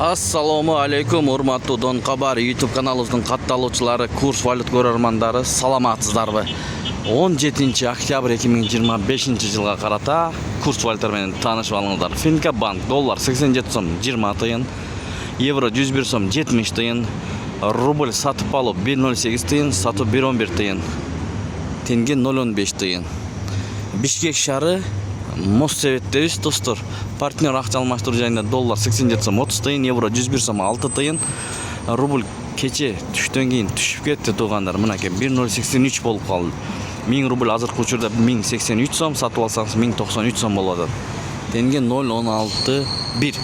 Assalamu alaikum, урматтуу Дон Кабар YouTube каналыбыздын катталуучулары, курс валют көрөрмандары, саламатсыздарбы? 17 октябрь 2025 жылга карата курс валюталар менен таанышып алыңыздар. Финка банк доллар 87 сом 20 тыйын, евро 101 сом 70 тыйын, рубль сатып алып 1.08 тыйын, сатып 1.11 тыйын, тенге 0.15 тыйын. Бишкек шары Моссоветтебиз достор. Партнер акча алмаштыруу жайында доллар 87 сом 30 тыйын, евро 101 сом 6 тыйын, рубль кече түштөн кийин түшүп кетти туугандар. Мынакей 1.083 болуп калды. 1000 рубль азыркы учурда 1083 сом, сатып алсаңыз 1093 сом болуп атат. Тенге 0.161.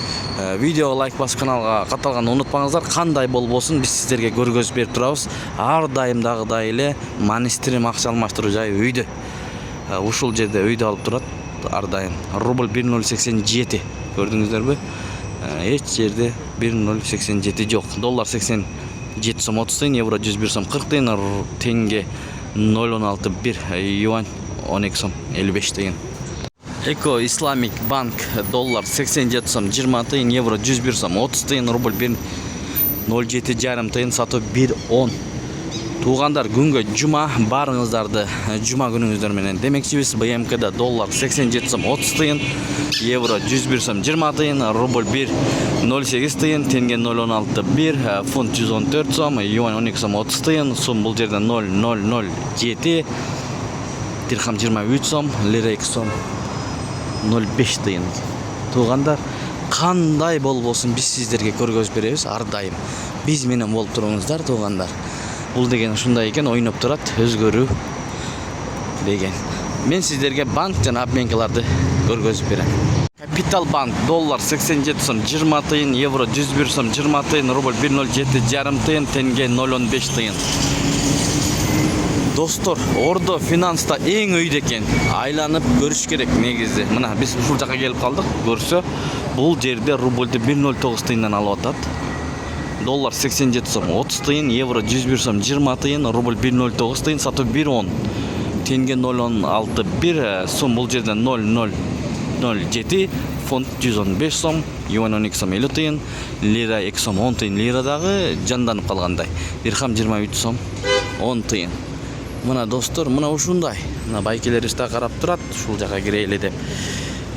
Видеого лайк басып каналга катталганды унутпаңыздар. Кандай болбосун биз сиздерге көргөзүп берип турабыз. Ар дайымдагыдай эле Манистрим акча алмаштыруу жайы үйдө. Ушул жерде үйдө алып турат. Ар дайым. Рубль 1.087 көрдүңүздөрбү? Эч жерде 1.087 жок. Доллар 87 сом 30 тыйын, евро 101 сом 40 тыйын, тенге 0.161, юань 12 сом 55 тыйын. Эко Исламик банк доллар 87 сом 20 тыйын, евро 101 сом 30 тыйын, рубль 1.07 жарым тыйын, сатып 1.10. Туугандар, күнгө жума барыңыздарды жума күнүңүздөр менен демекчибиз. БМКда доллар 87 сом 30 тыйын, евро 101 сом 20 тыйын, рубль 1.08 тыйын, тенге 0.61, фунт 114 сом, юань 12 сом 30 тыйын, сум бул жерде 0.007, дирхам 23 сом, лира 2 сом 0.5 тыйын. Туугандар, кандай болбосун биз сиздерге көргөзүп беребиз ар дайым. Биз менен болуп туруңуздар туугандар. Бул деген ушундай экен, ойноп турат, өзгөрүү деген. Мен сиздерге банк жана обменкаларды көргөзүп берем. Капитал банк доллар 87 сом 20 тыйын, евро 101 сом 20 тыйын, рубль 1.07 жарым тыйын, тенге 0.15 тыйын. Достор, Ордо финанста эң өйдө экен. Айланып көрүш керек негизи. Мына биз ушул жака келип калдык. Көрсө, бул жерде рубльды 1.09 тыйындан алып атат. Доллар 87 сом 30 тыйын, евро 101 сом 20 тыйын, рубль 1.09 тыйын, сатып 1.10. Тенге 0.061, сум бул жерде 0.007, фунт 115 сом, юань 12 сом 50 тыйын, лира 2 сом 10 тыйын, лирадагы жанданып калгандай. Дирхам 23 сом 10 тыйын. Мына достор, мына ушундай. Мына байкелер да карап турат, ушул жака кирели деп.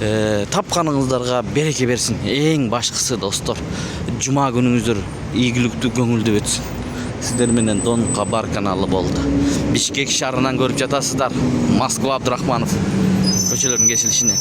Тапканыңыздарга береке берсин. Эң башкысы достор, жума күнүңүздөр ийгиликтүү көңүлдүү өтсүн. Сиздер менен Дон Кабар каналы болду. Бишкек шаарынан көрүп жатасыздар. Москва Абдрахманов көчөлөрдүн кесилишинен.